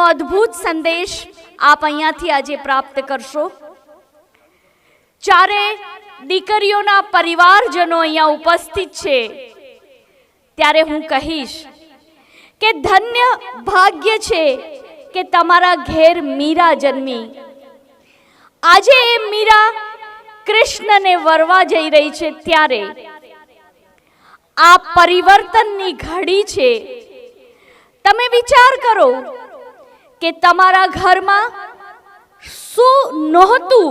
અદ્ભુત સંદેશ આપ અહીંયાથી આજે પ્રાપ્ત કરશો. ચારે દીકરીઓના પરિવારજનો અહીંયા ઉપસ્થિત છે ત્યારે હું કહીશ કે ધન્ય ભાગ્ય છે કે તમારા ઘેર મીરા જન્મી. આજે એ મીરા કૃષ્ણને વરવા જઈ રહી છે ત્યારે આ પરિવર્તનની ઘડી છે. તમે વિચાર કરો કે તમારા ઘરમાં શું નહોતું.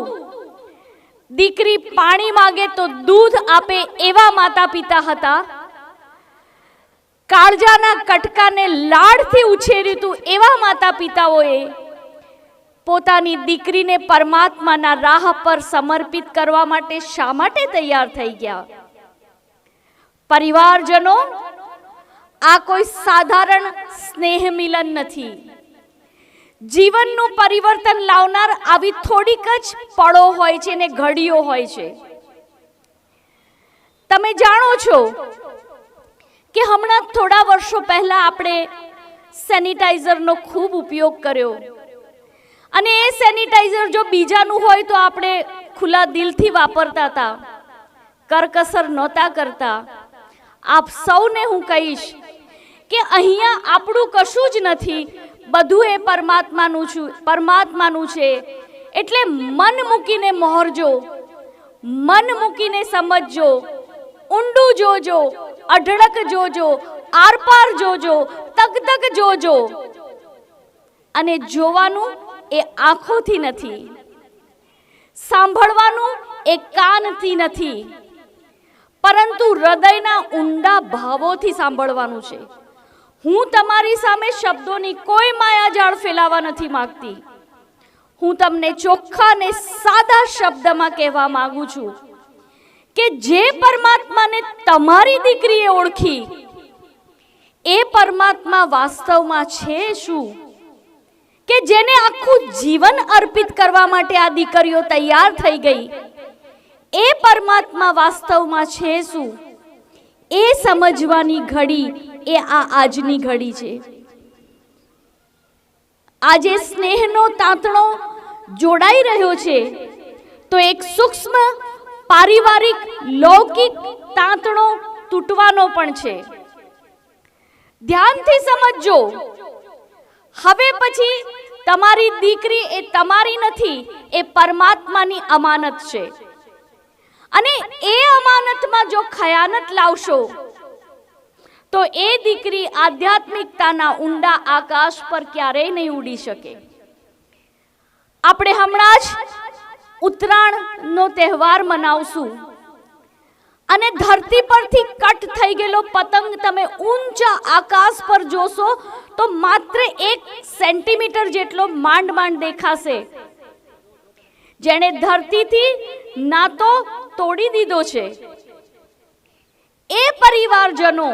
દીકરી પાણી માંગે તો દૂધ આપે એવા માતા પિતા હતા. કાળજાના કટકાને લાડથી ઉછેર્યું હતું એવા માતા પિતાઓએ પોતાની દીકરીને પરમાત્માના રાહ પર સમર્પિત કરવા માટે શા માટે તૈયાર થઈ ગયા? પરિવારજનો, આ કોઈ સાધારણ સ્નેહ મિલન નથી. જીવનનું પરિવર્તન લાવનાર આવી થોડીક જ પળો હોય છે ને ઘડીઓ હોય છે. તમે જાણો છો કે હમણાં થોડા વર્ષો પહેલા આપણે સેનિટાઈઝરનો ખૂબ ઉપયોગ કર્યો અને એ સેનિટાઈઝર જો બીજાનું હોય તો આપણે ખુલ્લા દિલથી વાપરતા હતા, કરકસર નહોતા કરતા. આપ સૌને હું કહીશ કે અહીંયા આપણું કશું જ નથી, બધું એ પરમાત્માનું છે. એટલે મન મૂકીને મોહરજો, મન મૂકીને સમજજો, ઊંડું જોજો, અઢળક જોજો, આરપાર જોજો, તક જોજો. અને જોવાનું એ આંખોથી નથી, સાંભળવાનું એ કાનથી નથી, પરંતુ હૃદયના ઊંડા ભાવોથી સાંભળવાનું છે. હું તમારી સામે શબ્દોની કોઈ માયાજાળ ફેલાવા નથી માંગતી. હું તમને ચોખ્ખા અને સાદા શબ્દમાં કહેવા માંગુ છું કે જે પરમાત્માને તમારી દીકરીએ ઓળખી એ પરમાત્મા વાસ્તવમાં છે શું? કે જેને આખું જીવન અર્પિત કરવા માટે આ દીકરીઓ તૈયાર થઈ ગઈ, એ પરમાત્મા વાસ્તવમાં છે શું? એ સમજવાની ઘડી એ આજની ઘડી છે. આજે સ્નેહનો તાંતણો જોડાઈ રહ્યો છે તો એક સૂક્ષ્મ પારિવારિક લૌકિક તાંતણો તૂટવાનો પણ છે. ધ્યાનથી સમજજો. હવે પછી તમારી દીકરી એ તમારી નથી, એ પરમાત્માની અમાનત છે. અને એ અમાનતમાં જો ખયાનત લાવશો તો એ દીકરી આધ્યાત્મિકતાના ઊંડા આકાશ પર ક્યારેય નહીં ઉડી શકે. આપણે હમણાં જ ઉત્તરાયણનો તહેવાર મનાવશું અને ધરતી પરથી કટ થઈ ગયેલો પતંગ તમે ઊંચા આકાશ પર જોશો તો માત્ર 1 સેન્ટીમીટર જેટલો માંડ દેખાશે. જેણે ધરતીથી નાતો તોડી દીધો છે. એ પરિવારજનો,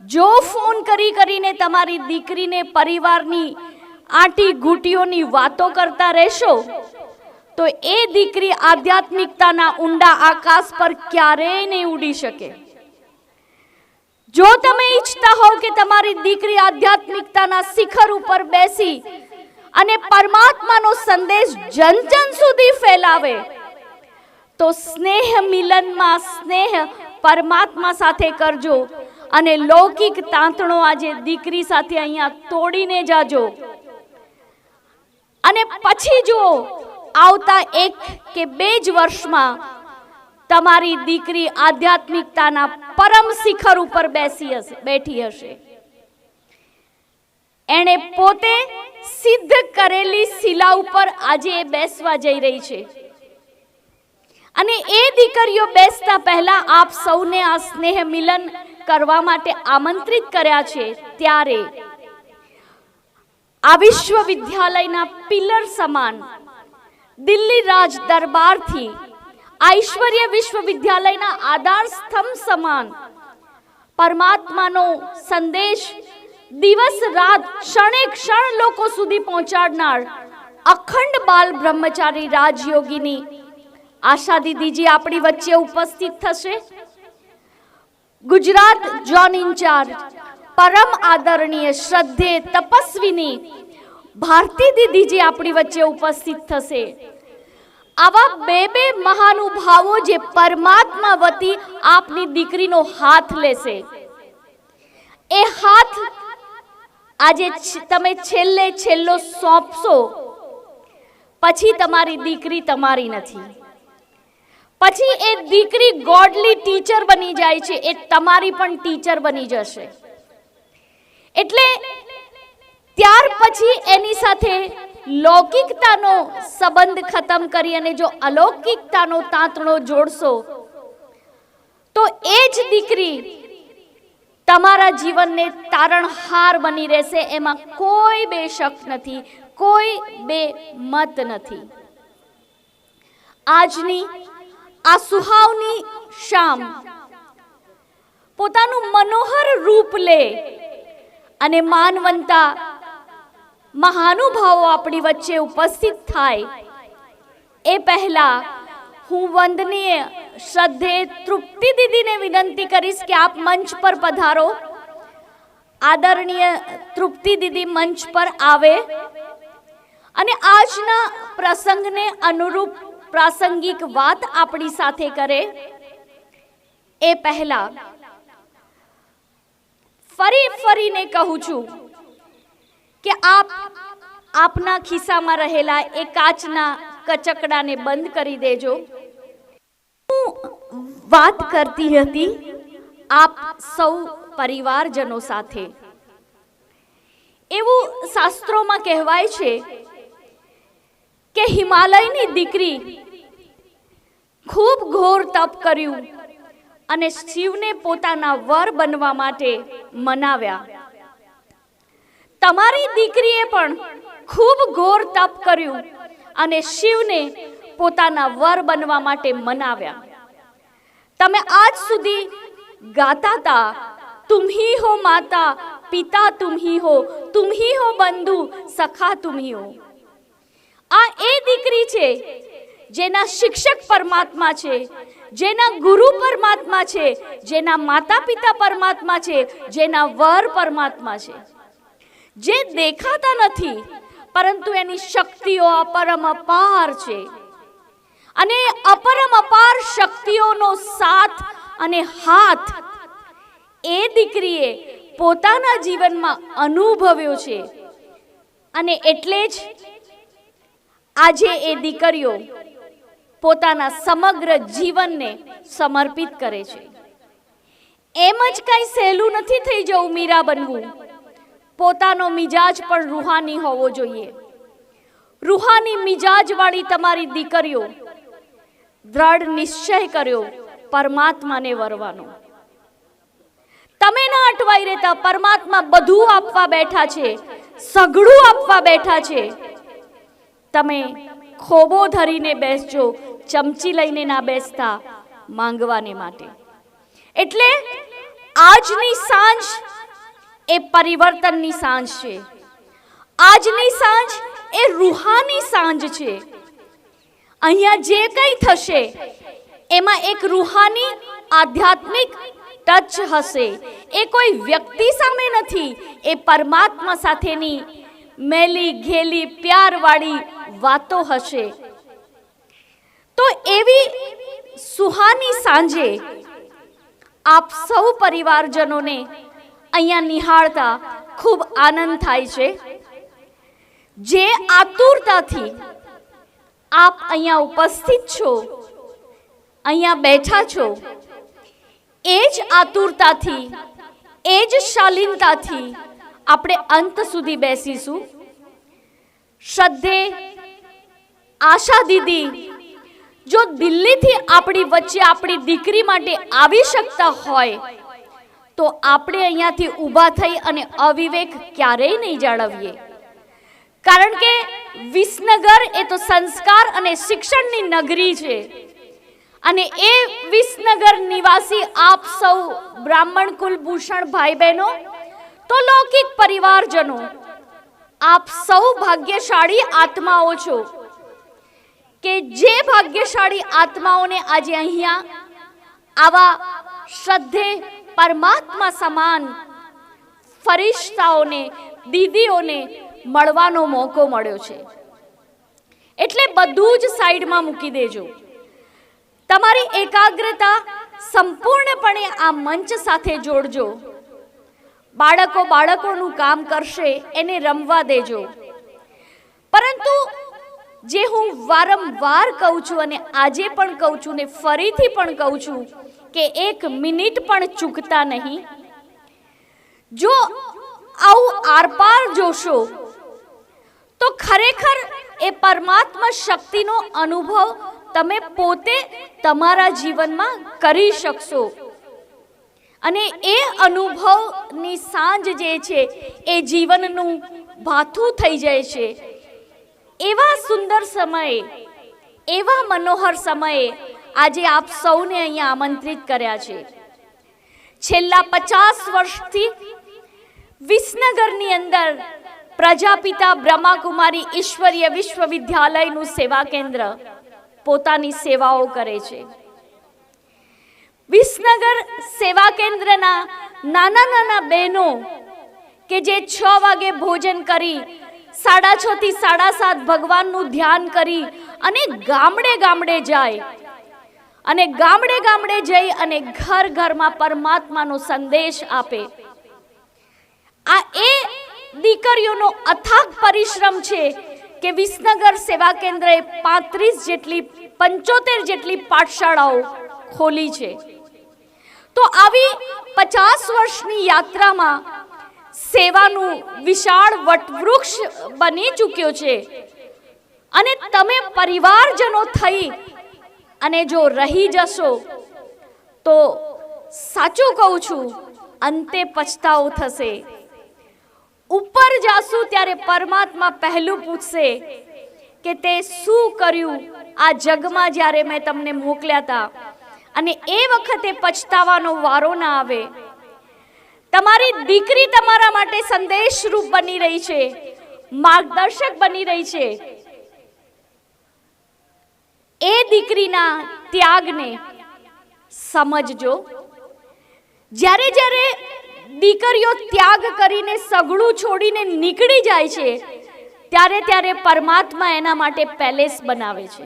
જો ફોન કરીને તમારી દીકરીને પરિવારની આંટી ઘૂંટીઓની વાતો કરતા રહેશો તો એ દીકરી આધ્યાત્મિકતાના ઊંડા આકાશ પર ક્યારેય નહીં ઉડી શકે. જો તમે ઈચ્છતા હોવ કે તમારી દીકરી આધ્યાત્મિકતાના શિખર ઉપર બેસી અને પરમાત્માનો સંદેશ જન સુધી ફેલાવે તો સ્નેહ મિલનમાં સ્નેહ પરમાત્મા સાથે કરજો અને લૌકિક તાંતણો આજે દીકરી સાથે અહીંયા તોડીને જાજો. અને પછી જો આવતા 1 કે 2 જ વર્ષમાં તમારી દીકરી આધ્યાત્મિકતાના પરમ શિખર ઉપર બેઠી હશે. એણે પોતે સિદ્ધ કરેલી શિલા ઉપર આજે બેસવા જઈ રહી છે. અને એ દીકરીઓ બેસતા પહેલા આપ સૌને આ સ્નેહ મિલન કરવા માટે આમંત્રિત કર્યા છે. ત્યારે આ વિશ્વવિદ્યાલયના પિલર સમાન દિલ્હી રાજ દરબારથી ઐશ્વર્ય વિશ્વવિદ્યાલયના આધાર સ્તંભ સમાન પરમાત્માનો સંદેશ દિવસ રાત ક્ષણે ક્ષણ લોકો સુધી પહોંચાડનાર અખંડ બાલ બ્રહ્મચારી રાજયોગીની આશા દીદીજી આપણી વચ્ચે ઉપસ્થિત થશે. ગુજરાત ઝોન ઇન્ચાર્જ પરમ આદરણીય શ્રદ્ધેય તપસ્વીની ભારતી દીદી જે આપણી વચ્ચે ઉપસ્થિત થશે, આવા બે મહાનુભાવો જે પરમાત્મા વતી આપની દીકરીનો હાથ લેશે, એ હાથ આજે તમે છેલ્લો સોંપશો, પછી તમારી દીકરી તમારી નથી, પછી એ દીકરી ગોડલી ટીચર બની જાય છે, એ તમારી પણ ટીચર બની જશે. એટલે ત્યાર પછી એની સાથે લૌકિકતાનો સંબંધ ખતમ કરી અને જો અલૌકિકતાનો તાંતણો જોડશો, તો એ જ દીકરી તમારા જીવનને તારણહાર બની રહેશે. એમાં કોઈ બે શક નથી, કોઈ બે મત નથી. આજની આ સુહાવની શામ પોતાનું મનોહર રૂપ લે અને માનવંતા મહાનુભાવો આપણી વચ્ચે ઉપસ્થિત થાય એ પહેલા હું વંદનીય શ્રદ્ધેય તૃપ્તિ દીદીને વિનંતી કરીશ કે આપ મંચ પર પધારો. આદરણીય તૃપ્તિ દીદી મંચ પર આવે અને આજના પ્રસંગને અનુરૂપ પ્રાસંગિક વાત આપણી સાથે કરે. એ પહેલા ફરીને કહું છું કે આપના ખિસ્સામાં રહેલા એ કાચના કચકડાને બંધ કરી દેજો. હું વાત કરતી હતી આપ સૌ પરિવારજનો સાથે. એવું શાસ્ત્રોમાં કહેવાય છે કે હિમાલયની દીકરી ખૂબ ઘોર તપ કર્યું અને શિવને પોતાના વર બનવા માટે મનાવ્યા. તમારી દીકરીએ પણ ખૂબ ઘોર તપ કર્યું અને શિવને પોતાના વર બનવા માટે મનાવ્યા. તમે આજ સુધી ગાતા હતા, તુમ હી હો માતા પિતા, તુમ હી હો બંધુ, સખા તુમ હી હો. આ એ દીકરી છે જેના શિક્ષક પરમાત્મા છે, જેના ગુરુ પરમાત્મા છે, જેના માતા પિતા પરમાત્મા છે, જેના વર પરમાત્મા છે, જે દેખાતા નથી પરંતુ એની શક્તિઓ અપરમ અપાર છે. અને અપરમ અપાર શક્તિઓનો સાથ અને હાથ એ દીકરીએ પોતાના જીવનમાં અનુભવ્યો છે. અને એટલે જ આજે એ દીકરીઓ પોતાના સમગ્ર જીવનને સમર્પિત કરે છે. એમ જ કઈ સહેલું નથી થઈ જવું મીરા બનવું. પોતાનો મિજાજ પણ રૂહાની હોવો જોઈએ. રૂહાની મિજાજવાળી તમારી દીકરીઓ દ્રઢ નિશ્ચય કર્યો પરમાત્માને વરવાનો. તમે ના અટવાઈ રહેતા, પરમાત્મા બધું આપવા બેઠા છે, સઘળું આપવા બેઠા છે. તમે ખોબો ધરીને બેસજો, ચમચી લઈને ના બેસતા માંગવાને માટે. એટલે આજની સાંજ એ પરિવર્તનની સાંજ છે. આજની સાંજ એ રૂહાની સાંજ છે. અહીંયા જે કંઈ થશે એમાં એક રૂહાની આધ્યાત્મિક ટચ હશે. એ કોઈ વ્યક્તિ સામે નથી, એ પરમાત્મા સાથેની મેલી ઘેલી પ્યારવાળી વાતો હશે. તો એવી સુહાની સાંજે આપ સૌ પરિવારજનોને અહીંયા નિહાળતા ખૂબ આનંદ થાય છે. જે આતુરતાથી આપ અહીંયા ઉપસ્થિત છો, અહીંયા બેઠા છો, એ જ આતુરતાથી, એ જ શાલીનતાથી આપણે અંત સુધી બેસીશું. શ્રદ્ધેય આશા દીદી જો દિલ્હીથી આપણી વચ્ચે આપણી દીકરી માટે આવી શકતા હોય તો આપણે અહીંયાથી ઊભા થઈ અને અવિવેક ક્યારેય નહીં જાળવીએ. કારણ કે વિસનગર એ તો સંસ્કાર અને શિક્ષણની નગરી છે. અને એ વિસનગર નિવાસી આપ સૌ બ્રાહ્મણ કુલભૂષણ ભાઈ બહેનો, તો લૌકિક પરિવારજનો, આપ સૌ ભાગ્યશાળી આત્માઓ છો કે જે ભાગ્યશાળી આત્માઓને આજે અહીંયા આવા શ્રદ્ધેય પરમાત્મા સમાન ફરિશ્તાઓને, દીદીઓને, મળવાનો મોકો મળ્યો છે. એટલે બધું જ સાઈડમાં મૂકી દેજો. તમારી એકાગ્રતા સંપૂર્ણપણે આ મંચ સાથે જોડજો. બાળકો બાળકોનું કામ કરશે, એને રમવા દેજો. પરંતુ જે હું વારંવાર કહું છું અને આજે પણ કહું છું ને ફરીથી પણ કહું છું કે 1 મિનિટ પણ ચૂકતા નહીં. જો આવું આરપાર જોશો તો ખરેખર એ પરમાત્મા શક્તિનો અનુભવ તમે પોતે તમારા જીવનમાં કરી શકશો. અને એ અનુભવની સાંજ જે છે એ જીવનનું ભાથું થઈ જાય છે. એવા સુંદર સમયે, એવા મનોહર સમયે આજે આપ સૌને અહીંયા આમંત્રિત કર્યા છે. છેલ્લા 50 વર્ષથી વિસનગરની અંદર પ્રજાપિતા બ્રહ્માકુમારી ઈશ્વરીય વિશ્વવિદ્યાલયનું સેવા કેન્દ્ર પોતાની સેવાઓ કરે છે. વિસનગર સેવા કેન્દ્રના નાના નાના બહેનો કે જે 6 વાગે ભોજન કરી 6:30 થી 7:30 ભગવાનનું ધ્યાન કરી અને ગામડે ગામડે જાય અને ગામડે ગામડે જઈ અને ઘર ઘરમાં પરમાત્માનો સંદેશ આપે. આ એ દીકરીઓનો અથાગ પરિશ્રમ છે કે વિસનગર સેવા કેન્દ્રએ 75 જેટલી પાઠશાળાઓ ખોલી છે. તો આવી 50 વર્ષની યાત્રામાં સેવાનું વિશાળ વટવૃક્ષ બની ચૂક્યો છે. અને તમે પરિવારજનો થઈ અને જો રહી જશો તો સાચું કહું છું, અંતે પછતાવો થશે. ઉપર જાશું ત્યારે પરમાત્મા પહેલું પૂછશે કે તે શું કર્યું આ જગમાં જ્યારે મેં તમને મોકલ્યા હતા. અને એ વખતે પછતાવાનો વારો ના આવે. તમારી દીકરી તમારા માટે સંદેશરૂપ બની રહી છે, માર્ગદર્શક બની રહી છે. એ દીકરીના ત્યાગને સમજજો. જ્યારે જ્યારે દીકરીઓ ત્યાગ કરીને સગડું છોડીને નીકળી જાય છે ત્યારે ત્યારે પરમાત્મા એના માટે પેલેસ બનાવે છે.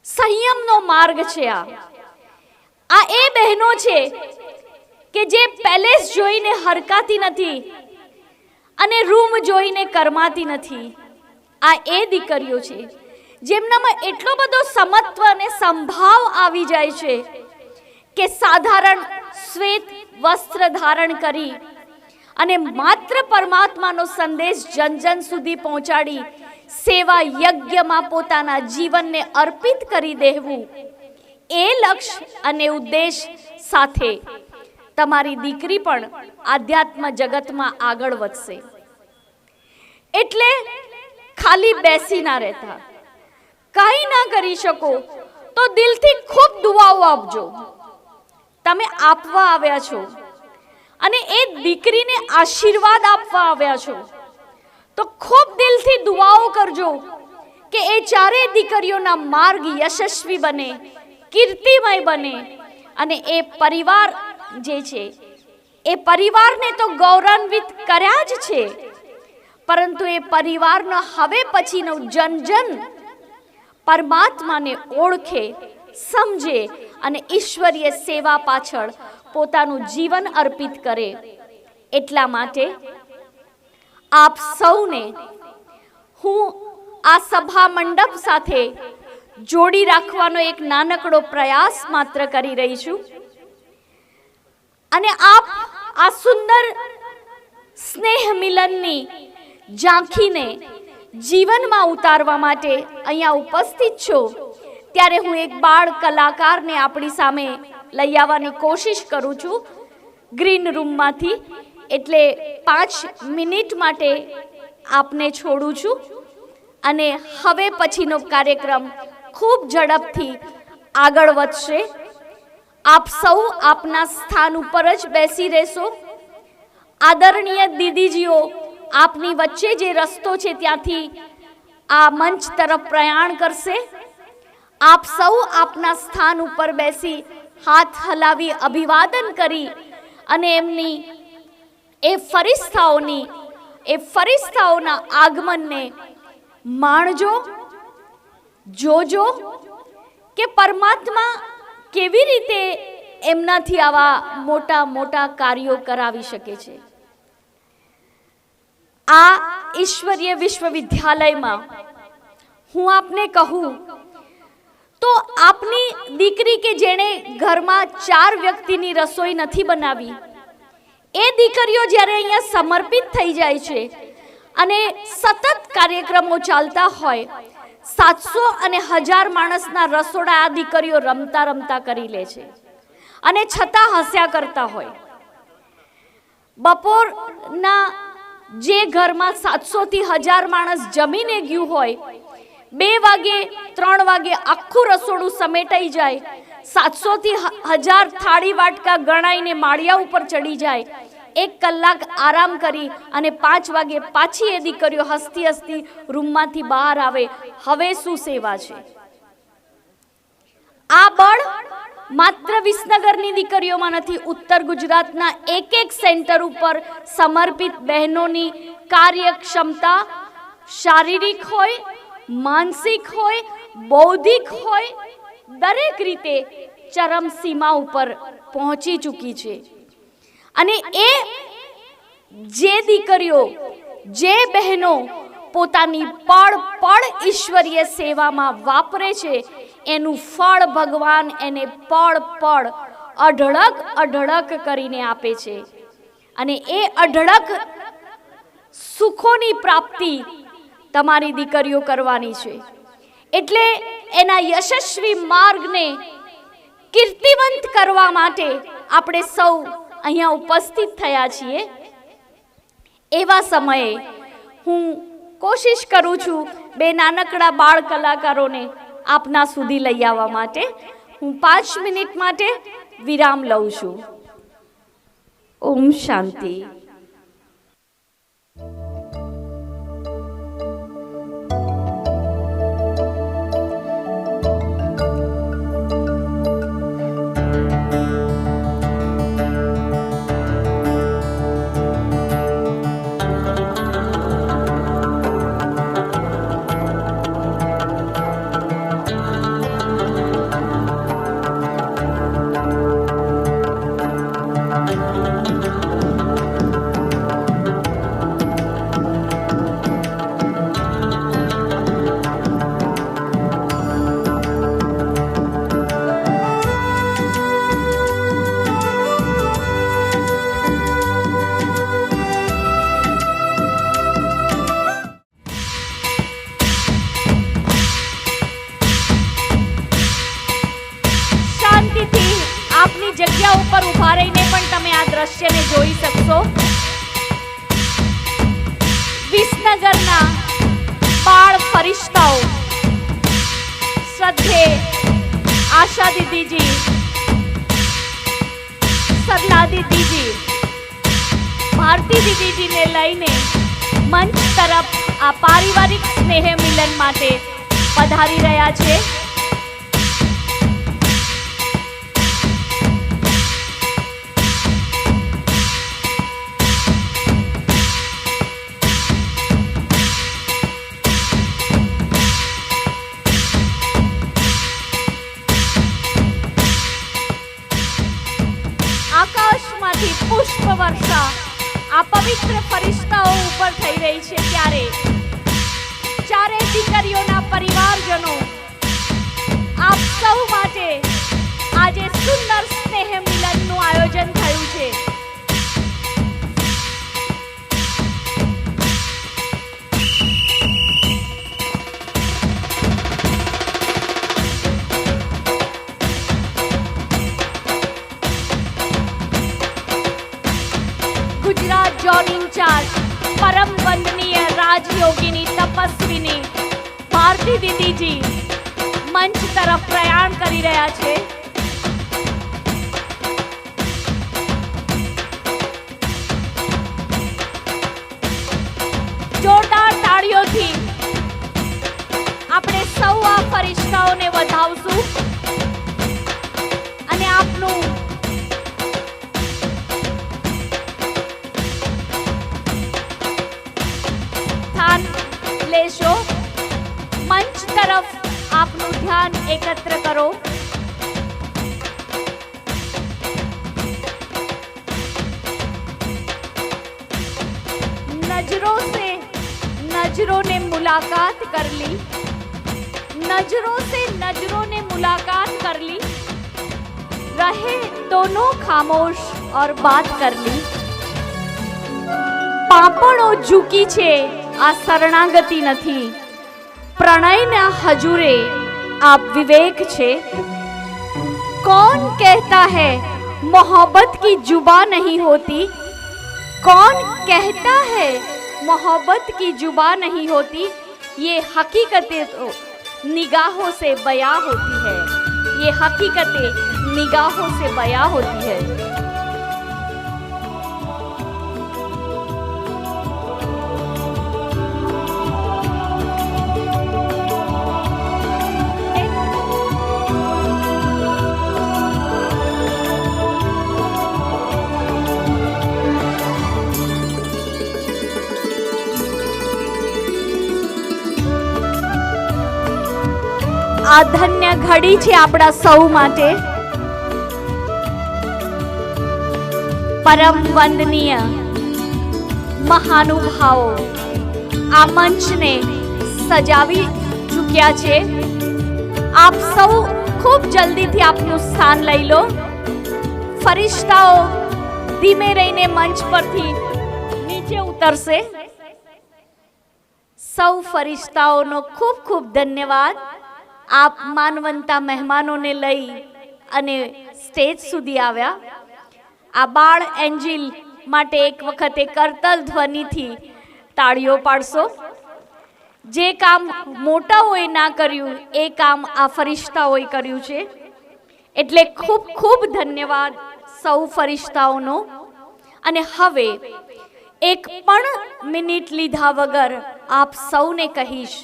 સંયમનો માર્ગ છે આ એ બહેનો છે કે જે પેલેસ જોઈને હરકાતી નથી અને રૂમ જોઈને કરમાતી નથી. આ એ દીકરીઓ છે જેમનામાં એટલો બધો સમત્વ અને સંભાવ આવી જાય છે કે સાધારણ શ્વેત વસ્ત્ર ધારણ કરી અને માત્ર પરમાત્માનો સંદેશ જન જન સુધી પહોંચાડી સેવા યજ્ઞમાં પોતાના જીવનને અર્પિત કરી દેવું, એ લક્ષ્ય અને ઉદ્દેશ સાથે તમારી દીકરી પણ આધ્યાત્મ જગતમાં આગળ વધશે. એટલે ખાલી બેસી ના રહેતા. કંઈ ના કરી શકો તો દિલથી ખૂબ દુઆઓ આપજો. તમે આપવા આવ્યા છો અને એ દીકરીને આશીર્વાદ આપવા આવ્યા છો તો ખૂબ દિલથી દુઆઓ કરજો કે એ ચારે દીકરીઓના માર્ગ યશસ્વી બને, કીર્તિમય બને અને એ પરિવાર જે છે એ પરિવારને તો ગૌરવાન્વિત કર્યા જ છે, પરંતુ એ પરિવારનો હવે પછીનો જન જન પરમાત્માને ઓળખે, સમજે અને ઈશ્વરીય સેવા પાછળ પોતાનું જીવન અર્પિત કરે. એટલા માટે આપ સૌને હું આ સભા મંડપ સાથે જોડી રાખવાનો એક નાનકડો પ્રયાસ માત્ર કરી રહી છું. અને આપ આ સુંદર સ્નેહ મિલનની ઝાંખીને જીવનમાં ઉતારવા માટે અહીંયા ઉપસ્થિત છો ત્યારે હું એક બાળ કલાકારને આપણી સામે લઈ આવવાની કોશિશ કરું છું ગ્રીન રૂમમાંથી. એટલે 5 મિનિટ માટે આપને છોડું છું અને હવે પછીનો કાર્યક્રમ ખૂબ ઝડપથી આગળ વધશે. આપ સૌ આપના સ્થાન ઉપર જ બેસી રહેશો. આદરણીય દીદીજીઓ આપની વચ્ચે જે રસ્તો છે ત્યાંથી આ મંચ તરફ પ્રયાણ કરશે. આપ સૌ આપના સ્થાન ઉપર બેસી હાથ હલાવી અભિવાદન કરી અને એમની એ ફરિસ્તાઓની એ ફરિશ્તાઓના આગમનને માણજો, જોજો કે પરમાત્મા કેવી રીતે એમનાથી આવા મોટા મોટા કાર્યો કરાવી શકે છે. આ ઈશ્વરીય વિશ્વવિદ્યાલયમાં હું આપને કહું તો આપની દીકરી કે જેણે ઘરમાં 4 વ્યક્તિની રસોઈ નથી બનાવી, એ દીકરીઓ જ્યારે અહીંયા સમર્પિત થઈ જાય છે અને સતત કાર્યક્રમો ચાલતા હોય, 700 અને 1000 માણસના રસોડા આ દીકરીઓ રમતા રમતા કરી લે છે અને છતાં હસ્યા કરતા હોય. બપોરના જે ઘરમાં 700 થી 1000 માણસ જમીને ગયું હોય, 2 વાગે 3 વાગે આખું રસોડું સમેટાઈ જાય, 700 થી 1000 થાળી વાટકા ગણાઈને માળિયા ઉપર ચડી જાય, 1 કલાક આરામ કરી અને 5 વાગે પાછી એ દીકરીઓ હસતી હસતી રૂમમાંથી બહાર આવે. હવે શું સેવા છે? આ બળ માત્ર વિસનગરની દીકરીઓમાં નથી, ઉત્તર ગુજરાતના એક સેન્ટર ઉપર સમર્પિત બહેનોની કાર્યક્ષમતા શારીરિક હોય, માનસિક હોય, બૌદ્ધિક હોય, દરેક રીતે ચરમસીમા ઉપર પહોંચી ચૂકી છે. અને એ જે દીકરીઓ, જે બહેનો પોતાની પળ પળ ઈશ્વરીય સેવામાં વાપરે છે, એનું ફળ ભગવાન એને પળ પળ અઢળક અઢળક કરીને આપે છે. અને એ અઢળક સુખોની પ્રાપ્તિ તમારી દીકરીઓ કરવાની છે. એટલે એના યશસ્વી માર્ગને કીર્તિવંત કરવા માટે આપણે સૌ અહીંયા ઉપસ્થિત થયા છીએ. એવા સમયે હું કોશિશ કરું છું 2 નાનકડા બાળ કલાકારોને આપના સુધી લઈ આવવા માટે. હું 5 મિનિટ માટે વિરામ લઉં છું. ઓમ શાંતિ. જગ્યા ઉપર ઊભા રહીને પણ તમે આ દ્રશ્યને જોઈ શકશો. વિસનગરના બાળ ફરિશ્તાઓ શ્રદ્ધે આશા દીદીજી, સરલા દીદીજી, ભારતી દીદીજીને લઈને મંચ તરફ આ પારિવારિક સ્નેહ મિલન માટે પધારી રહ્યા છે. આકાશમાંથી પુષ્પ વર્ષા આ પવિત્ર ફરિશ્તાઓ ઉપર થઈ રહી છે, ત્યારે ચારે દીકરીઓના પરિવારજનો આપ સૌ માટે આજે સુંદર સ્નેહ મિલનનું આયોજન થયું છે. ગુજરાત ઝોન ઇન્ચાર્જ પરમ વંદનીય રાજયોગીની તપસ્વીની ભારતી દીદીજી મંચ તરફ પ્રયાણ કરી રહ્યા છે. જોરદાર તાળીઓથી આપણે સૌ આ ફરિશ્તાઓને વધાવશું અને આપનું ધ્યાન એકત્ર કરો. नजरों से नजरों ने मुलाकात कर ली, नजरों से नजरों ने मुलाकात कर ली, रहे दोनों खामोश और बात कर ली. પાંપણો ઝૂકી છે આ શરણાગતિ નથી, પ્રણયના હજુરે आप विवेक छे. कौन कहता है मोहब्बत की जुबा नहीं होती, कौन कहता है मोहब्बत की जुबा नहीं होती, ये हकीकतें तो निगाहों से बयां होती है, ये हकीकतें निगाहों से बयां होती है. આ ધન્ય ઘડી છે આપણા સૌ માટે. પરમ વંદનીય મહાનુભાવો આ મંચને સજાવી ચૂક્યા છે. આપ સૌ ખૂબ જલ્દીથી આપનું સ્થાન લઈ લો. ફરિશ્તાઓ ધીમે રહીને મંચ પરથી નીચે ઉતરશે. સૌ ફરિશ્તાઓનો ખૂબ ખૂબ ધન્યવાદ. આપ માનવંતા મહેમાનોને લઈ અને સ્ટેજ સુધી આવ્યા. આ બાળ એન્જિલ માટે એક વખતે કરતલ ધ્વનિથી તાળીઓ પાડશો. જે કામ મોટાઓએ ના કર્યું એ કામ આ ફરિશ્તાઓએ કર્યું છે, એટલે ખૂબ ખૂબ ધન્યવાદ સૌ ફરિશ્તાઓનો. અને હવે એક પણ મિનિટ લીધા વગર આપ સૌને કહીશ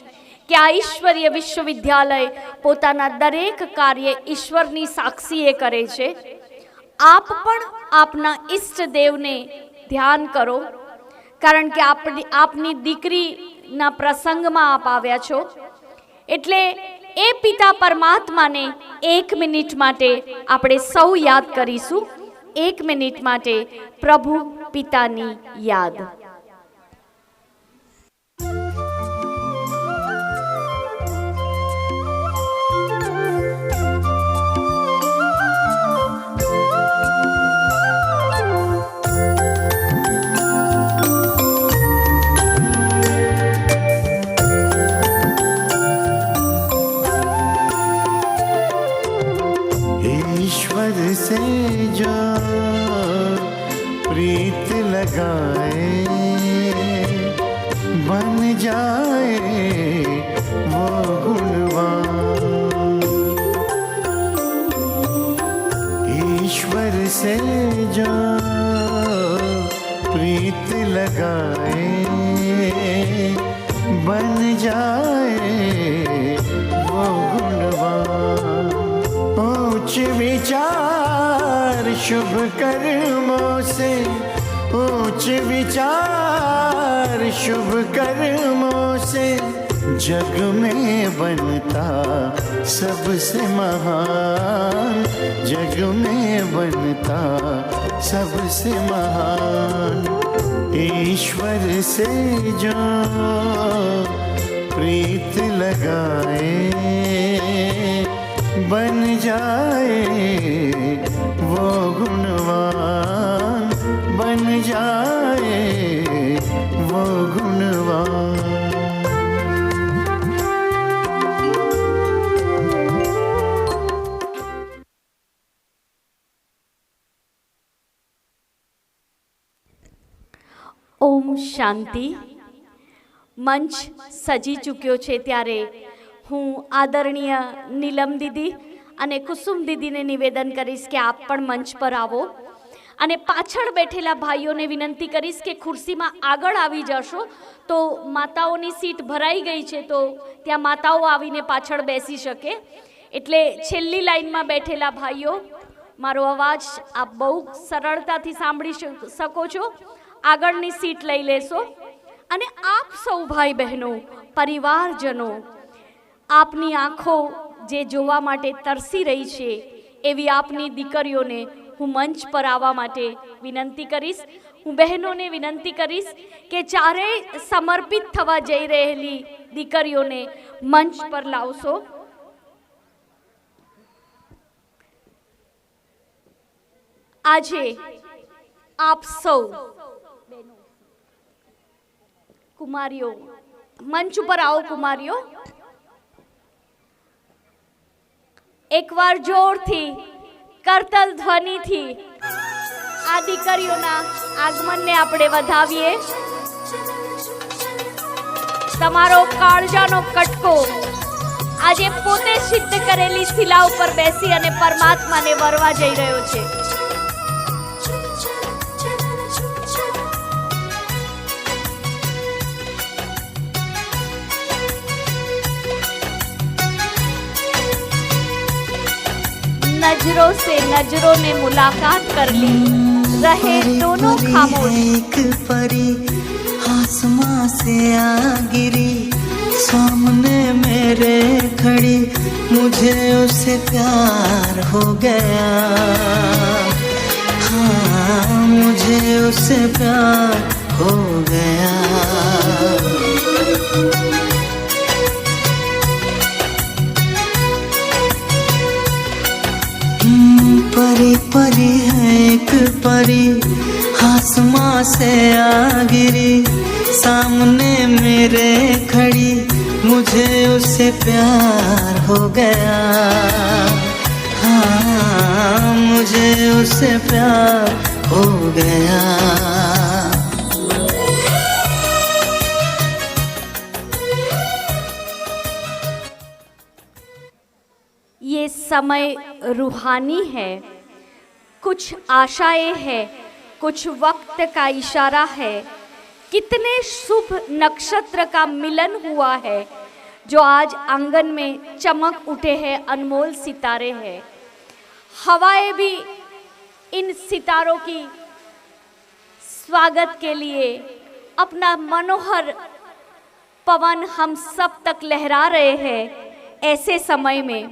કે આ ઈશ્વરીય વિશ્વવિદ્યાલય પોતાના દરેક કાર્ય ઈશ્વરની સાક્ષીએ કરે છે. આપ પણ આપના ઈષ્ટદેવને ધ્યાન કરો, કારણ કે આપની દીકરીના પ્રસંગમાં આપ આવ્યા છો. એટલે એ પિતા પરમાત્માને 1 મિનિટ માટે આપણે સૌ યાદ કરીશું. 1 મિનિટ માટે પ્રભુ પિતાની યાદ. से जो प्रीत लगाए बन जाए वो गुणवान. ईश्वर से जो प्रीत लगाए बन जाए वो गुणवान. उच्च विचार शुभ कर्मों से, उच्च विचार शुभ कर्मों से जग में बनता सबसे महान, जग में बनता सबसे महान. ईश्वर से जो प्रीत लगाए बन जाए वो गुणवान, बन जाए वो गुणवान. ઓમ શાંતિ. મંચ સજી ચૂક્યો છે ત્યારે હું આદરણીય નીલમ દીદી અને કુસુમ દીદીને નિવેદન કરીશ કે આપ પણ મંચ પર આવો. અને પાછળ બેઠેલા ભાઈઓને વિનંતી કરીશ કે ખુરશીમાં આગળ આવી જશો તો માતાઓની સીટ ભરાઈ ગઈ છે, તો ત્યાં માતાઓ આવીને પાછળ બેસી શકે. એટલે છેલ્લી લાઈનમાં બેઠેલા ભાઈઓ, મારો અવાજ આપ બહુ સરળતાથી સાંભળી શકો છો. આગળની સીટ લઈ લેશો. અને આપ સૌ ભાઈ બહેનો, પરિવારજનો, આપની આંખો જે જોવા માટે તરસી રહી છે એવી આપની દીકરીઓને હું મંચ પર આવવા માટે વિનંતી કરીશ. હું બહેનોને વિનંતી કરીશ કે ચારેય સમર્પિત થવા જઈ રહેલી દીકરીઓને મંચ પર લાવશો. આજે આપ સૌ કુમારીઓ મંચ ઉપર આવો. કુમારીઓ એકવાર જોરથી કરતલ ધ્વનિથી આ દીકરીઓના આગમનને આપણે વધાવીએ. તમારો કાળજાનો કટકો આજે પોતે સિદ્ધ કરેલી શિલા ઉપર બેસી અને પરમાત્માને વરવા જઈ રહ્યો છે. नजरों से नजरों ने मुलाकात कर ली, रहे दोनों खामोश. एक परी आसमां से आ गिरी, सामने मेरे खड़ी, मुझे उससे प्यार हो गया. हाँ, मुझे उससे प्यार हो गया. परी परी है एक परी आसमां से आ गिरी, सामने मेरे खड़ी, मुझे उससे प्यार हो गया. हाँ, मुझे उससे प्यार हो गया. ये समय रूहानी है, कुछ आशाएं है, कुछ वक्त का इशारा है. कितने शुभ नक्षत्र का मिलन हुआ है जो आज आंगन में चमक उठे हैं. अनमोल सितारे हैं. हवाएं भी इन सितारों की स्वागत के लिए अपना मनोहर पवन हम सब तक लहरा रहे हैं. ऐसे समय में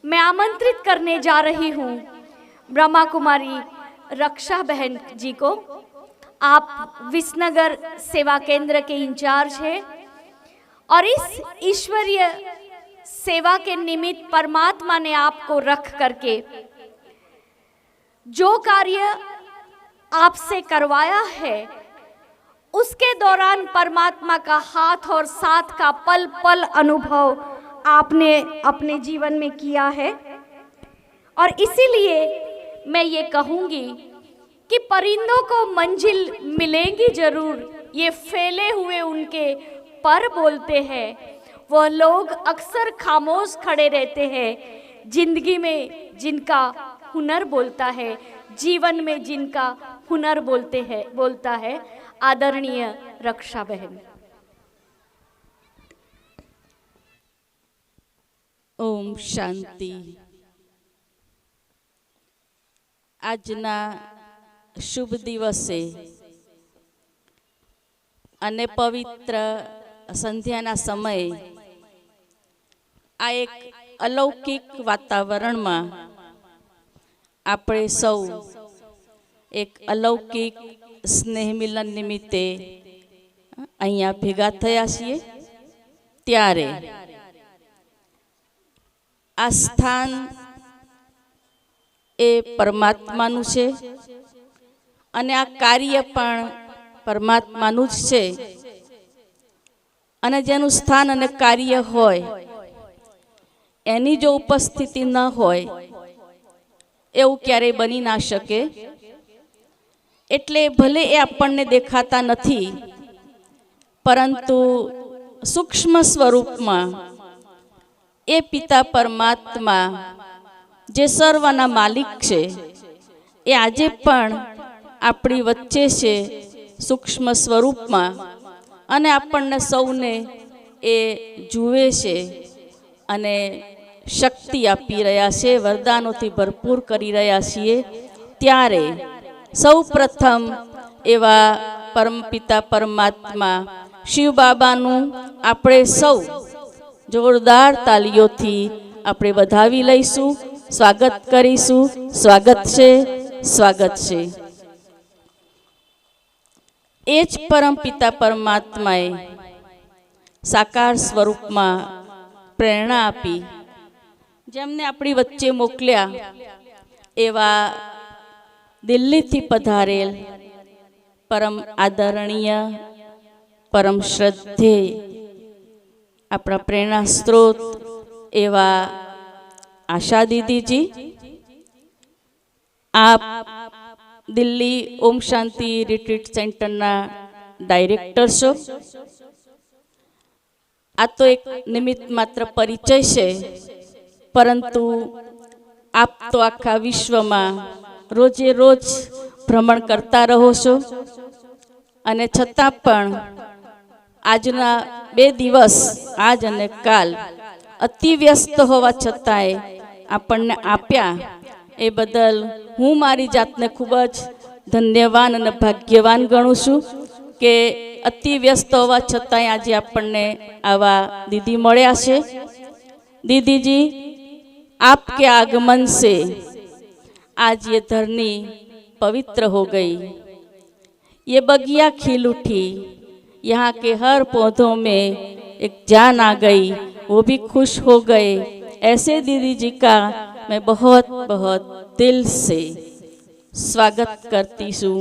मैं आमंत्रित करने जा रही हूँ ब्रह्मा कुमारी रक्षा बहन जी को. आप विसनगर सेवा केंद्र के इंचार्ज हैं और इस ईश्वरीय सेवा के निमित्त परमात्मा ने आपको रख करके जो कार्य आपसे करवाया है उसके दौरान परमात्मा का हाथ और साथ का पल पल अनुभव आपने अपने जीवन में किया है. और इसीलिए मैं ये कहूँगी कि परिंदों को मंजिल मिलेगी जरूर, ये फैले हुए उनके पर बोलते हैं. वह लोग अक्सर खामोश खड़े रहते हैं जिंदगी में जिनका हुनर बोलता है, जीवन में जिनका हुनर बोलता है. आदरणीय रक्षा बहन. ओम शांति. આજના શુભ દિવસે અને પવિત્ર સંધ્યાના સમયે આ એક અલૌકિક વાતાવરણમાં આપણે સૌ એક અલૌકિક સ્નેહ મિલન નિમિત્તે અહીંયા ભેગા થયા છીએ. ત્યારે આ સ્થાન એ પરમાત્માનું છે અને આ કાર્ય પણ પરમાત્માનું જ છે. અને જેનું સ્થાન અને કાર્ય હોય એની જો ઉપસ્થિતિ ન હોય એવું ક્યારેય બની ના શકે. એટલે ભલે એ આપણને દેખાતા નથી પરંતુ સૂક્ષ્મ સ્વરૂપમાં એ પિતા પરમાત્મા જે સર્વના માલિક છે એ આજે પણ આપણી વચ્ચે છે સૂક્ષ્મ સ્વરૂપમાં અને આપણને સૌને એ જુએ છે અને શક્તિ આપી રહ્યા છે, વરદાનોથી ભરપૂર કરી રહ્યા છીએ. ત્યારે સૌ પ્રથમ એવા પરમપિતા પરમાત્મા શિવ બાબાનું આપણે સૌ જોરદાર તાલીઓથી આપણે વધાવી લઈશું, સ્વાગત કરીશું. સ્વાગત છે, સ્વાગત છે. એ જ પરમપિતા પરમાત્માએ સાકાર સ્વરૂપમાં પ્રેરણા આપી, જેમને આપણી વચ્ચે મોકલ્યા એવા દિલ્હીથી પધારેલ પરમ આદરણીય, પરમ શ્રદ્ધેય, આપણા પ્રેરણા સ્ત્રોત એવા આશા દીદીજી, આપ દિલ્હી ઓમ શાંતિ રિટ્રીટ સેન્ટરના ડાયરેક્ટર છો. આ તો એક નિમિત્ત માત્ર પરિચય છે, પરંતુ આપ તો આખા વિશ્વમાં રોજે રોજ ભ્રમણ કરતા રહો છો, અને છતાં પણ આજના 2 દિવસ, આજ અને કાલ, અતિ વ્યસ્ત હોવા છતાંય આપણને આપ્યા. એ બદલ હું મારી જાતને ખૂબ જ ધન્યવાન અને ભાગ્યવાન ગણું છું કે અતિ વ્યસ્ત હોવા છતાંય આજે આપણને આવા દીદી મળ્યા છે. दीदी आपके आगमन से आज ये धरनी पवित्र हो गई, ये बगिया खिल उठी, यहाँ के हर पौधों में एक जान आ गई, वो भी खुश हो गए. ऐसे दीदी जी का मैं बहुत बहुत दिल से स्वागत करती हूँ,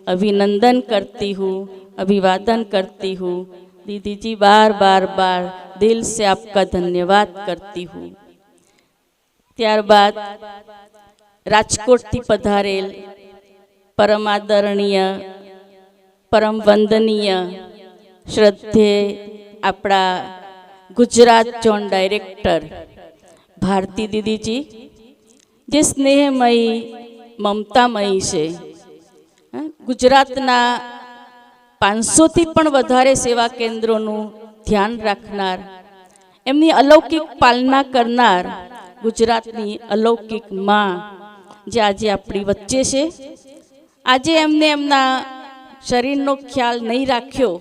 अभिनंदन करती हूँ, अभिवादन करती हूँ. दीदी जी बार बार बार दिल से आपका धन्यवाद करती हूँ. त्यारबाद राजकोट थी पधारेल परम आदरणीय, परम वंदनीय, श्रद्धेय अपना गुजरात जोन डायरेक्टर भारती दीदी जी, जे स्नेहमयी ममतामयी से गुजरातना 500 થી પણ વધારે સેવા કેન્દ્રોનું ધ્યાન રાખનાર, એમની અલૌકિક પાલના કરનાર ગુજરાતની અલૌકિક માં જે આજે આપણી વચ્ચે છે. આજે એમને એમના શરીરનો ખ્યાલ નહીં રાખ્યો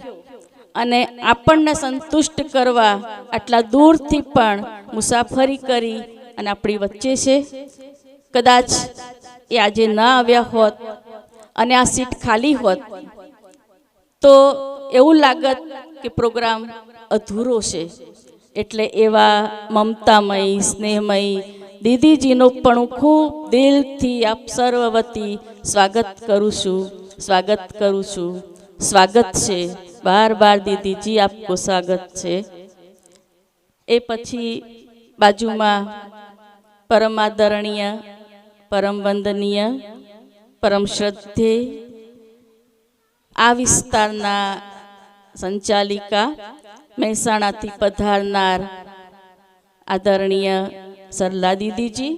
અને આપણને સંતુષ્ટ કરવા આટલા દૂરથી પણ મુસાફરી કરી અને આપણી વચ્ચે છે. કદાચ એ આજે ન આવ્યા હોત અને આ સીટ ખાલી હોત તો એવું લાગત કે પ્રોગ્રામ અધૂરો છે. એટલે એવા મમતામયી, સ્નેહમયી દીદીજીનો પણ હું ખૂબ દિલથી આપ સર્વ વતી સ્વાગત કરું છું, સ્વાગત કરું છું. સ્વાગત છે, બાર બાર દીદીજી આપકો સ્વાગત છે. એ પછી બાજુમાં પરમ આદરણીય, પરમ વંદનીય, પરમ શ્રદ્ધેય આ વિસ્તારના સંચાલિકા, મહેસાણાથી પધારનાર આદરણીય સરલા દીદીજી,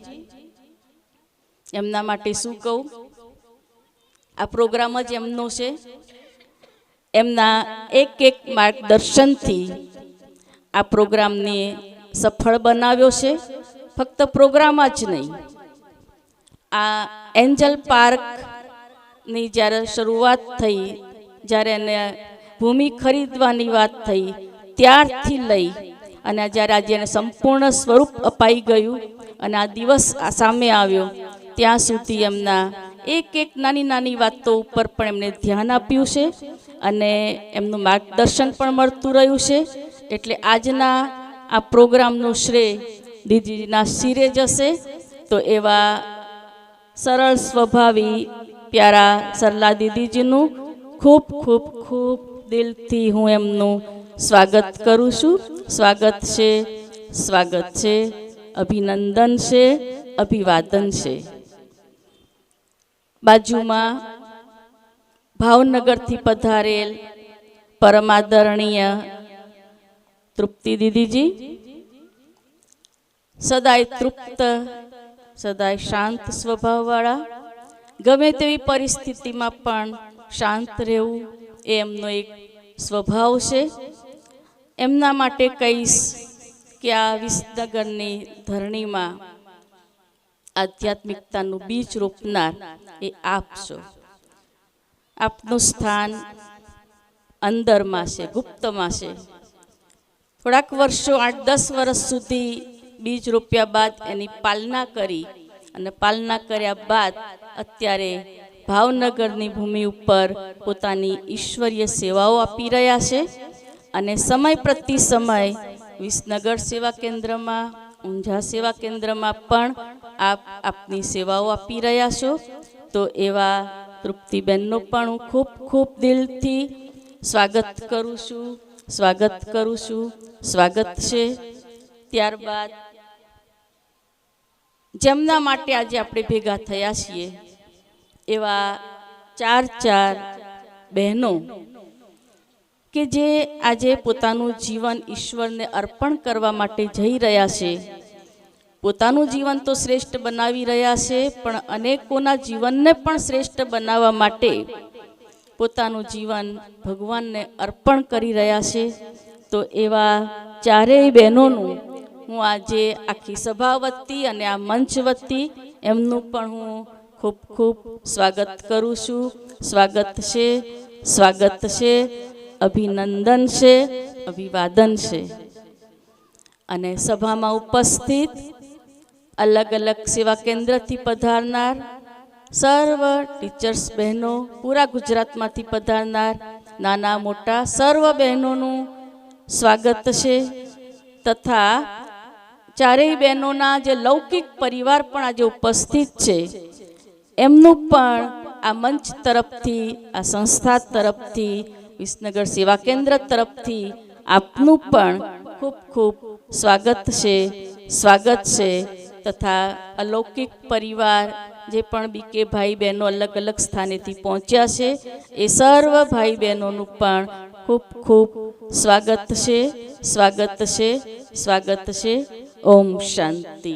એમના માટે શું કહું, આ પ્રોગ્રામ જ એમનો છે. એમના એક એક માર્ગદર્શનથી આ પ્રોગ્રામને સફળ બનાવ્યો છે. ફક્ત પ્રોગ્રામ જ નહીં, આ એન્જલ પાર્કની જ્યારે શરૂઆત થઈ, જ્યારે એને ભૂમિ ખરીદવાની વાત થઈ, ત્યારથી લઈ અને જ્યારે આજે એને સંપૂર્ણ સ્વરૂપ અપાઈ ગયું અને આ દિવસ સામે આવ્યો, ત્યાં સુધી એમના એક એક નાની નાની વાતો ઉપર પણ એમને ધ્યાન આપ્યું છે અને એમનું માર્ગદર્શન પણ મળતું રહ્યું છે. એટલે આજના આ પ્રોગ્રામનું શ્રેય દીદીના શિરે જશે. તો એવા સરળ સ્વભાવી પ્યારા સરલા દીદીજીનું ખૂબ ખૂબ ખૂબ દિલથી હું એમનું સ્વાગત કરું છું. સ્વાગત છે, સ્વાગત છે, અભિનંદન છે, અભિવાદન છે. બાજુમાં ભાવનગરથી પધારેલ પરમાદરણીય તૃપ્તિ દીદીજી, સદાય તૃપ્ત, સદાય શાંત સ્વભાવવાળા, ગમે તેવી પરિસ્થિતિમાં પણ શાંત રહેવું એ એમનો એક સ્વભાવ છે. એમના માટે કહીશ કે આ વિસનગરની ધરણીમાં આધ્યાત્મિકતાનું બીજ રોપનાર એ આપ છો. આપનું સ્થાન અંદરમાં છે, ગુપ્તમાં છે. થોડાક વર્ષો 8-10 વર્ષ સુધી બીજ રોપ્યા બાદ એની પાલના કરી અને પાલના કર્યા બાદ અત્યારે ભાવનગરની ભૂમિ ઉપર પોતાની ઈશ્વરીય સેવાઓ આપી રહ્યા છે અને સમય પ્રતિ સમય વિસનગર સેવા કેન્દ્રમાં, ઊંઝા સેવા કેન્દ્રમાં પણ આપ આપની સેવાઓ આપી રહ્યા છો. તો એવા તૃપ્તિબેનનું પણ હું ખૂબ ખૂબ દિલથી સ્વાગત કરું છું. સ્વાગત છે. ત્યારબાદ જેમના માટે આજે આપણે ભેગા થયા છીએ એવા 4 બહેનો કે જે આજે પોતાનું જીવન ઈશ્વરને અર્પણ કરવા માટે જઈ રહ્યા છે. પોતાનું જીવન તો શ્રેષ્ઠ બનાવી રહ્યા છે, પણ અનેકોના જીવનને પણ શ્રેષ્ઠ બનાવવા માટે પોતાનું જીવન ભગવાનને અર્પણ કરી રહ્યા છે. તો એવા 4 બહેનોનું હું આજે આખી સભા વતી અને આ મંચ વતી એમનું પણ હું ખૂબ ખૂબ સ્વાગત કરું છું. સ્વાગત છે, અભિનંદન છે, અભિવાદન છે. અને સભામાં ઉપસ્થિત અલગ અલગ સેવા કેન્દ્રથી પધારનાર સર્વ ટીચર્સ બહેનો, પૂરા ગુજરાતમાંથી પધારનાર નાના મોટા સર્વ બહેનોનું સ્વાગત છે. તથા 4 બહેનોના જે લૌકિક પરિવાર પણ આજે ઉપસ્થિત છે એમનું પણ આ મંચ તરફથી, આ સંસ્થા તરફથી, વિસનગર સેવા કેન્દ્ર તરફથી આપનું પણ ખૂબ ખૂબ સ્વાગત છે. તથા અલૌકિક પરિવાર જે પણ બીકે ભાઈ બહેનો અલગ અલગ સ્થાનેથી પહોંચ્યા છે એ સર્વ ભાઈ બહેનોનું પણ ખૂબ ખૂબ સ્વાગત છે. ઓમ શાંતિ.